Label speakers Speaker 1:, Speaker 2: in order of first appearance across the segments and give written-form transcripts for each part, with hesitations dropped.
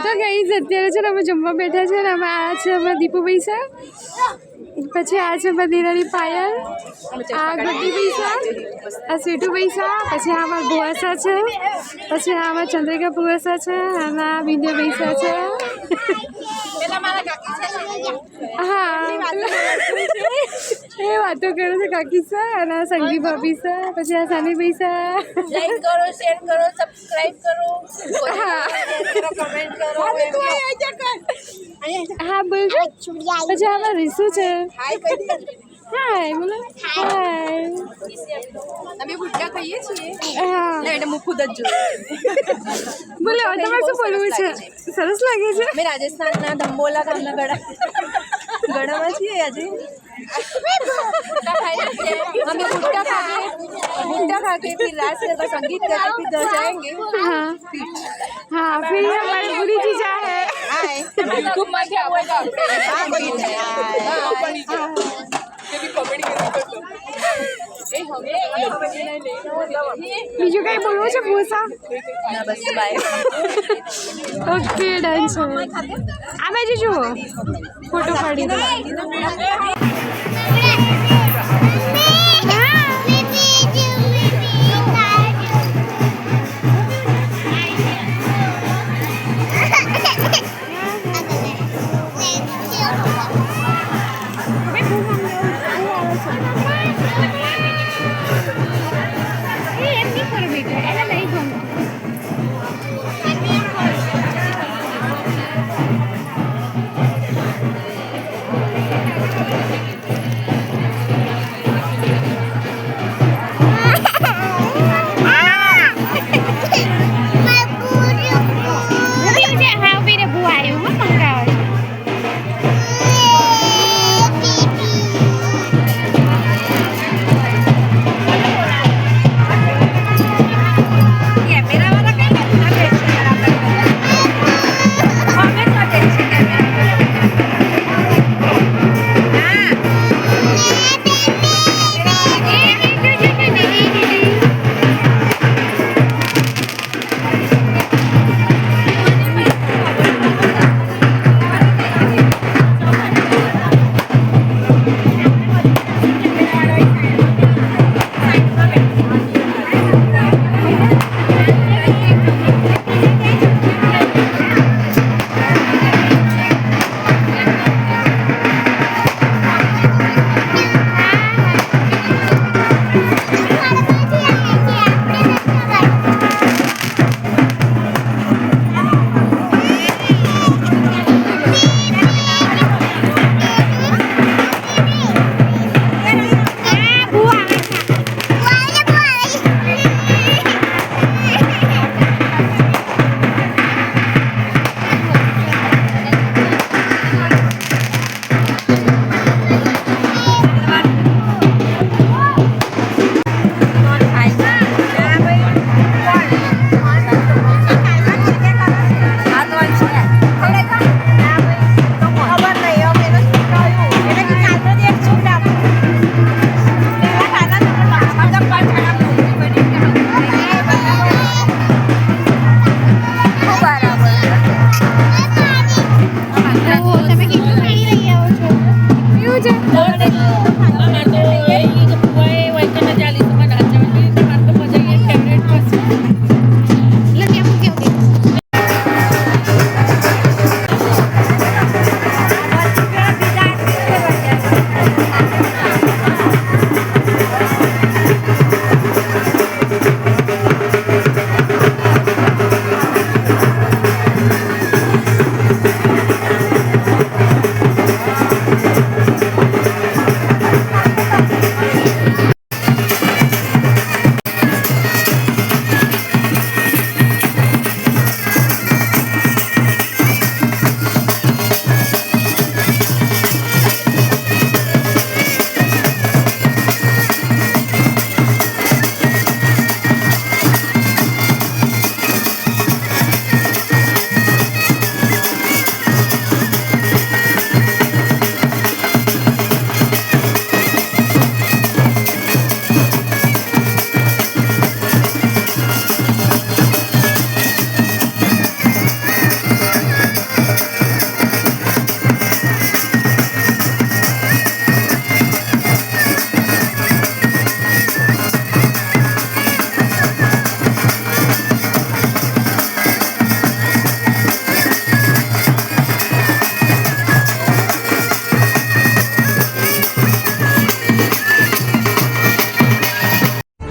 Speaker 1: તો ગઈ અત્યારે છે ને અમે જમવા બેઠા છે ને અમે આ છે અમારા દીપુ પૈસા, પછી આ છે અમારા દીરાની પાયલ, આ ગड्डी પૈસા, આ સીટુ પૈસા, પછી આ અમારા ભુવાસા છે, પછી આ અમારા ચંદ્રિકા ભુવાસા છે, અને આ વિંધ્યા પૈસા છે. હા એ વાતો કરે છે કાકી સા, અને આ સંગી ભાભી સા, પછી આ સાની પૈસા.
Speaker 2: લાઈક કરો, શેર કરો, સબસ્ક્રાઇબ કરો,
Speaker 1: હા
Speaker 2: કમેન્ટ કરો.
Speaker 1: હા બોલ. પછી આમાં રીસુ છે. હાય બોલો. હાય.
Speaker 2: અમે ભૂટ્ટા ખાઈએ છીએ.
Speaker 1: હા
Speaker 2: એટલે હું ખુદ જ જોઉં.
Speaker 1: બોલો તમારે શું બોલવું છે? સરસ લાગે છે.
Speaker 2: અમે રાજસ્થાનના ધંબોલા ગામના ગળામાં છીએ આજે. हमें भुट्टा खा के फिर रात का संगीत करके फिर घर जाएंगे.
Speaker 1: हाँ हाँ फिर हमारी बुरी चीज़ा है.
Speaker 2: YouTube में क्या होगा?
Speaker 1: બીજું કઈ બોલવું છે ભૂસા?
Speaker 2: ના બસ બાય.
Speaker 1: ઓકે ડન છે. આ બાજુ જુઓ ફોટો પાડી દો.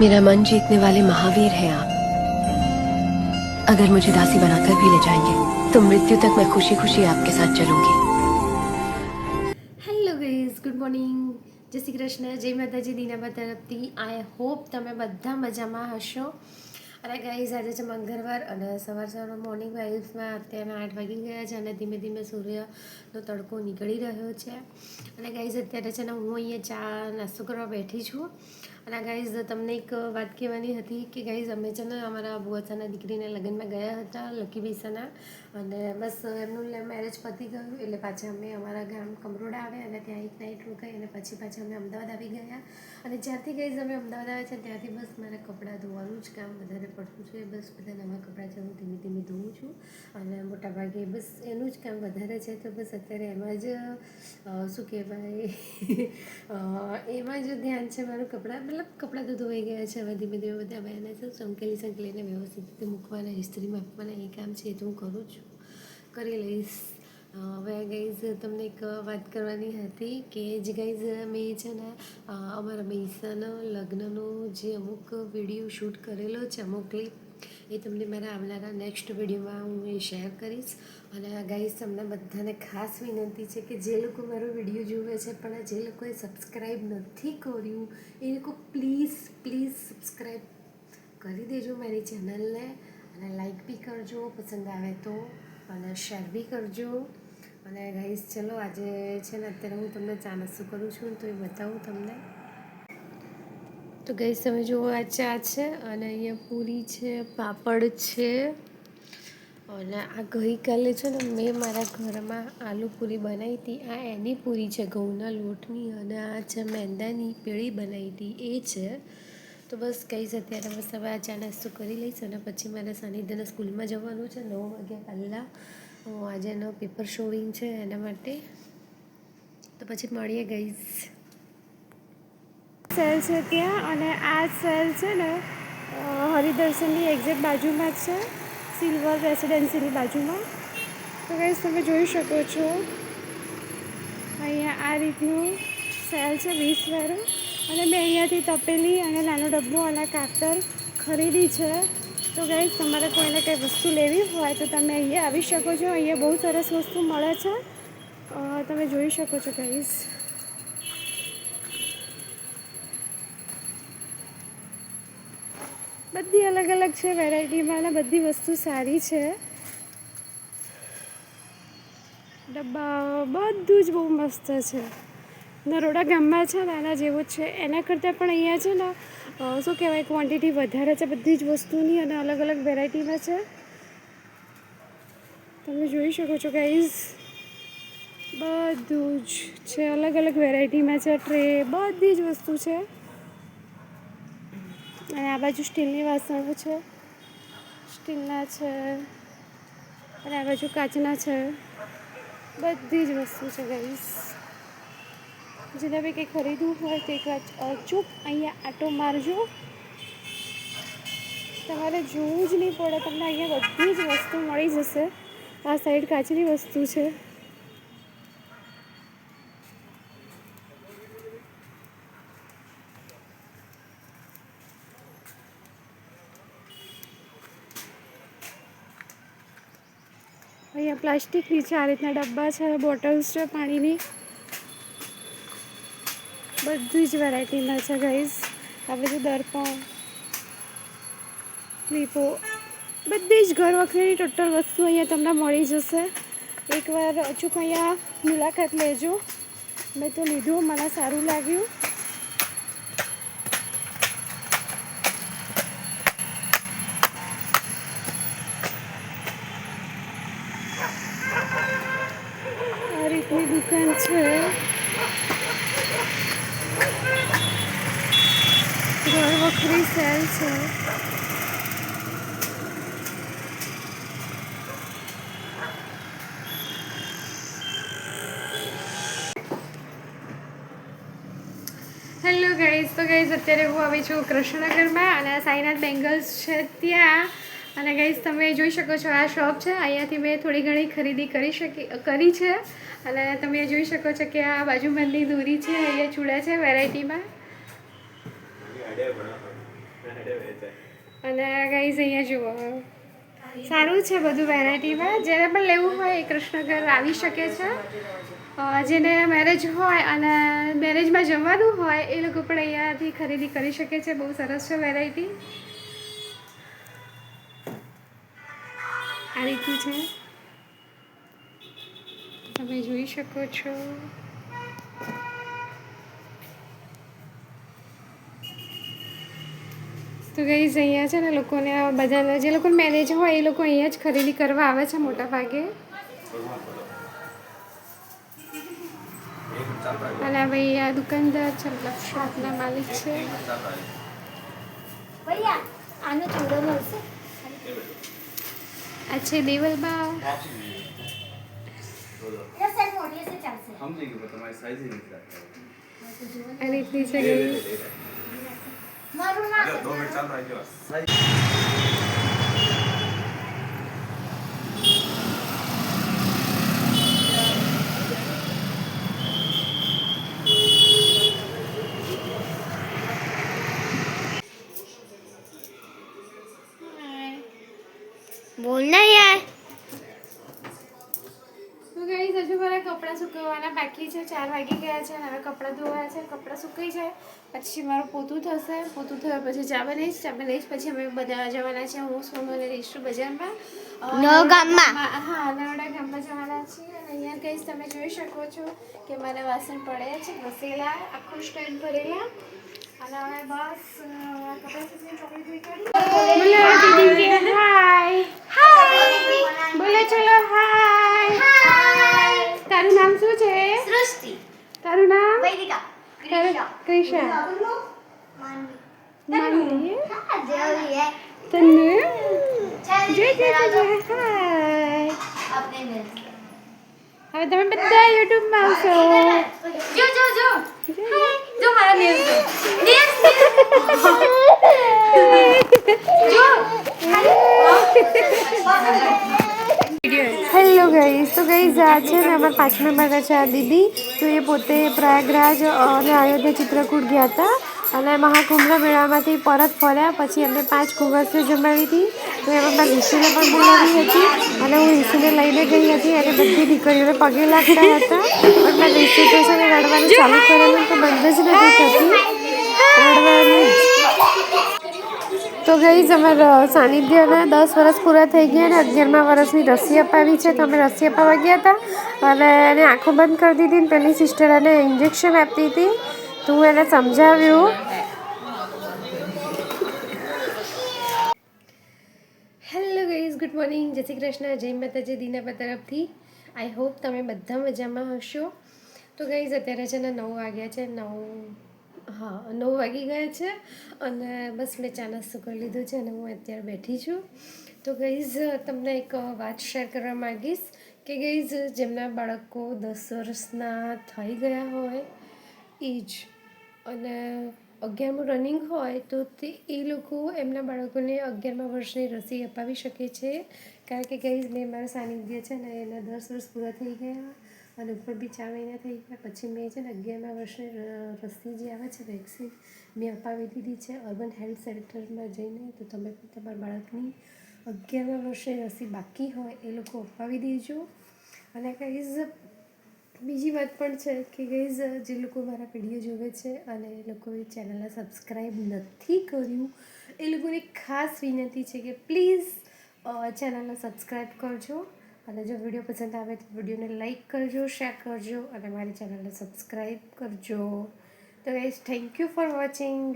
Speaker 3: मेरा मन जीतने वाले महावीर हैं आप। अगर मुझे दासी बनाकर भी ले जाएंगे तो मृत्यु तक मैं खुशी खुशी आपके साथ चलूंगी।
Speaker 1: હેલો ગાઈઝ, ગુડ મોર્નિંગ, જય શ્રી કૃષ્ણ, જય માતાજી દીનાબા તરફથી. આઈ હોપ તમે બધા મજામાં હશો. અને ગાઈઝ આજે છે મંગળવાર અને સવારના મોર્નિંગ વાઇબ્સમાં અત્યારના 8 વાગી ગયા છે અને ધીમે ધીમે સૂર્યનો તડકો નીકળી રહ્યો છે. અને ગાઈઝ અત્યારે છે ને હું અહીંયા ચા નાસ્તો કરવા બેઠી છું. અને ગાઈઝ તમને એક વાત કહેવાની હતી કે ગાઈઝ અમે છે ને અમારા બુઆચાના દીકરીના લગ્નમાં ગયા હતા લકી બીસાના. અને બસ એમનું મેરેજ પતી ગયું એટલે પાછા અમે અમારા ગામ કમરોડા આવ્યા અને ત્યાં એક નાઇટ રોકાઈ અને પછી પાછા અમે અમદાવાદ આવી ગયા. અને જ્યારથી ગાઈઝ અમે અમદાવાદ આવ્યા છે ત્યારથી બસ મારે કપડાં ધોવાનું જ કામ વધારે પડતું છે. બસ બધા નવા કપડાં છે હું ધીમે ધીમે ધોઉં છું અને મોટાભાગે બસ એનું જ કામ વધારે છે. તો બસ અત્યારે એમાં જ શું કહેવાય એમાં જ ધ્યાન છે મારું. કપડાં તો ધોઈ ગયા છે. હવે ધીમે ધીમે બધા બહેને છે સંકેલીને વ્યવસ્થિત રીતે મૂકવાના, ઇસ્ત્રીમાં આપવાના એ કામ છે એ તો હું કરું છું, કરી લઈશ. હવે ગાઈઝ તમને એક વાત કરવાની હતી કે જે ગાઈઝ મેં છે ને અમારા બૈસાના લગ્નનો જે અમુક વિડીયો શૂટ કરેલો છે, અમુક ક્લિપ, એ તમને મારા આવનારા નેક્સ્ટ વિડીયોમાં હું એ શેર કરીશ. અને ગાઈઝ તમને બધાને ખાસ વિનંતી છે કે જે લોકો મારો વિડીયો જુએ છે પણ જે લોકોએ સબસ્ક્રાઈબ નથી કર્યું એ લોકો પ્લીઝ સબસ્ક્રાઈબ કરી દેજો મારી ચેનલને અને લાઈક બી કરજો પસંદ આવે તો, અને શેર બી કરજો. અને ગાઈઝ ચલો આજે છે ને અત્યારે હું તમને ચા નાસ્તો કરું છું તો એ બતાવું તમને. તો ગાઈઝ તમે જુઓ આ ચા છે અને અહીંયા પૂરી છે, પાપડ છે. અને આ ગઈકાલે છે ને મેં મારા ઘરમાં આલુ પૂરી બનાવી હતી. આ એની પૂરી છે ઘઉંના લોટની અને આ છે મેંદાની પેળી બનાવી હતી એ છે. તો બસ ગાઈઝ અત્યારે બસ હવે આ ચા નાસ્તો કરી લઈશ અને પછી મારે સાનિધ્યના સ્કૂલમાં જવાનું છે 9 વાગ્યા પહેલાં. આજે એનો પેપર શોવિંગ છે એના માટે. તો પછી મળીએ ગાઈઝ. સેલ છે ત્યાં અને આ સેલ છે ને હરિદર્શનની એક્ઝેક્ટ બાજુમાં જ છે, સિલ્વર રેસિડેન્સીની બાજુમાં. તો ગાઈઝ તમે જોઈ શકો છો અહીંયા આ રીતનું સેલ છે 20 વાળું. અને મેં અહીંયાથી તપેલી અને નાનો ડબ્બો અને કાતર ખરીદી છે. તો ગાઈઝ તમારે કોઈને કંઈ વસ્તુ લેવી હોય તો તમે અહીંયા આવી શકો છો. અહીંયા બહુ સરસ વસ્તુ મળે છે, તમે જોઈ શકો છો ગાઈઝ. બધી અલગ અલગ છે વેરાયટીમાં અને બધી વસ્તુ સારી છે. ડબ્બા બધું જ બહુ મસ્ત છે. નરોડા ગામમાં છે ને એના જેવું જ છે. એના કરતાં પણ અહીંયા છે ને શું કહેવાય ક્વોન્ટિટી વધારે છે બધી જ વસ્તુની અને અલગ અલગ વેરાયટીમાં છે. તમે જોઈ શકો છો ગાઈઝ બધું જ છે, અલગ અલગ વેરાયટીમાં છે. ટ્રે બધી જ વસ્તુ છે. અને આ બાજુ સ્ટીલની વાસણો છે, સ્ટીલના છે અને આ બાજુ કાચના છે. બધી જ વસ્તુ છે ગાઈઝ. જેને બી કંઈ ખરીદવું હોય તો એક વાર અચૂક અહીંયા આટો મારજો. તમારે જોવું જ નહીં પડે, તમને અહીંયા બધી જ વસ્તુ મળી જશે. આ સાઈડ કાચની વસ્તુ છે. અહીંયા પ્લાસ્ટિકની છે, આ રીતના ડબ્બા છે, બોટલ્સ છે પાણીની, બધી જ વેરાયટીમાં છે ગાઈઝ. આ બધું દર્પણ, ક્લિપો, બધી જ ઘર વખરીની ટોટલ વસ્તુ અહીંયા તમને મળી જશે. એકવાર અચૂક અહીંયા મુલાકાત લેજો. મેં તો લીધું, મને સારું લાગ્યું. આ રીતની દુકાન છે. ઘર વખરી સેલ છે. હેલો ગાઈઝ, તો ગાઈઝ અત્યારે હું આવી છું કૃષ્ણનગરમાં અને સાઈનાથ બેંગલ્સ છે ત્યાં. અને ગાઈઝ તમે જોઈ શકો છો આ શોપ છે. અહીંયાથી મેં થોડી ઘણી ખરીદી કરી છે. અને તમે જોઈ શકો છો કે આ બાજુમાંની દોરી છે, અહીંયા ચૂડા છે વેરાયટીમાં. અને ગાઈઝ અહીંયા જુઓ, સારું છે બધું વેરાયટીમાં. જેને પણ લેવું હોય એ કૃષ્ણઘર આવી શકે છે. જેને મેરેજ હોય અને મેરેજમાં જવાનું હોય એ લોકો પણ અહીંયાથી ખરીદી કરી શકે છે. બહુ સરસ છે વેરાયટી. આ રીતનું છે, તમે જોઈ શકો છો. તો ગાઈઝ અહીંયા છે ને લોકોને બધાને જે લોકોને મેરેજ હોય એ લોકો અહીંયા જ ખરીદી કરવા આવે છે મોટા ભાગે. અને ભાઈ આ દુકાનદાર છે, મતલબ શોપના માલિક છે.
Speaker 2: આનો થોડો મળશે.
Speaker 1: આ છે દેવલબા. આ રીતની છે ગાઈઝ.
Speaker 2: મારું નામ બોલના યાર.
Speaker 1: તો ગાઈઝ હજુ મારા કપડાં સુકવવાના બાકી છે. 4 વાગી ગયા છે અને હવે કપડાં ધોવાયા છે. કપડાં સુકાઈ જાય પછી મારું પોતું થશે. પોતું થયા પછી ચા બનાવીશ. પછી અમે બધા જવાના છે, હું સોનુ અને રીશુ બજારમાં.
Speaker 2: નવા ગામમાં.
Speaker 1: હા, નવડા ગામમાં જવાના છીએ. અને અહીંયા ગાઈઝ તમે જોઈ શકો છો કે મારા વાસણ પડ્યા છે ઘસેલા, આખું સ્ટેન્ડ ભરેલા. અને હવે બસ કપડાં સુકવીને ચોકડી ધોઈ કાઢી. બોલો ચલો હાય. તારું નામ શું છે?
Speaker 2: સૃષ્ટિ.
Speaker 1: તારું નામ?
Speaker 2: વૈદિકા.
Speaker 1: ક્રિશા. માનવી.
Speaker 2: હા, જેવી હે.
Speaker 1: તન્નુ.
Speaker 2: ચાલ
Speaker 1: જય
Speaker 2: જરા લો.
Speaker 1: હાય.
Speaker 2: આપણે મિલશે.
Speaker 1: હવે તમે બધા યુટ્યુબમાં આવશો.
Speaker 2: જો જો મારા નેલ્સ જો.
Speaker 1: Hello guys. તો ગાઈઝ આ છે ને અમારા 5 નંબરના છે આ દીદી. તો એ પોતે પ્રયાગરાજ અને અયોધ્યા ચિત્રકૂટ ગયા હતા અને મહાકુંભના મેળામાંથી પરત ફર્યા. પછી એમને 5 કુંવરસીઓ જમાડી હતી. તો એમાં મારી ઋષિને પણ બોલાવી હતી અને હું ઋષિને લઈને ગઈ હતી અને બધી દીકરીઓને પગે લાગતા હતા. પણ મારી ઋષિ તો છે ને રડવાનું ચાલુ કરેલું તો બંધ જ નથી થતી રડવાનું. તો ગાઈઝ અમારા સાનિધ્યના 10 વર્ષ પૂરા થઈ ગયા અને 11મા વર્ષની રસી અપાવી છે. તો અમે રસી અપાવવા ગયા હતા અને એને આંખો બંધ કરી દીધી ને પેલી સિસ્ટર એને ઇન્જેક્શન આપતી હતી. તો હું એને સમજાવ્યું. હેલો ગાઈઝ, ગુડ મોર્નિંગ, જય શ્રી કૃષ્ણ, જય માતાજી દીનાબા તરફથી. આઈ હોપ તમે બધા મજામાં હશો. તો ગાઈઝ અત્યારે છે ને 9 વાગ્યા છે. 9 વાગી ગયા છે અને બસ મેં ચા નાસ્તો કરી લીધો છે અને હું અત્યારે બેઠી છું. તો ગાઈઝ તમને એક વાત શેર કરવા માગીશ કે ગાઈઝ જેમના બાળકો 10 વર્ષના થઈ ગયા હોય એ જ અને 11મું રનિંગ હોય તો એ લોકો એમના બાળકોને 11મા વર્ષની રસી અપાવી શકે છે. કારણ કે ગાઈઝ મેં મારા સાનિધ્ય છે ને એના 10 વર્ષ પૂરા થઈ ગયા અને ઉપર બી 4 મહિના થઈ ગયા. પછી મેં છે ને 11મા વર્ષની રસી જે આવે છે વેક્સિન મેં અપાવી દીધી છે અર્બન હેલ્થ સેન્ટરમાં જઈને. તો તમે પણ તમારા બાળકની 11મા વર્ષની રસી બાકી હોય એ લોકો અપાવી દેજો. અને ગાઈઝ બીજી વાત પણ છે કે ગાઈઝ જે લોકો મારા વિડીયો જોવે છે અને એ લોકોએ ચેનલને સબસ્ક્રાઈબ નથી કર્યું એ લોકોને ખાસ વિનંતી છે કે પ્લીઝ ચેનલને સબસ્ક્રાઈબ કરજો. અને જો વિડીયો પસંદ આવે તો વિડીયોને લાઈક કરજો, શેર કરજો અને મારી ચેનલને સબસ્ક્રાઈબ કરજો. તો guys thank you for watching.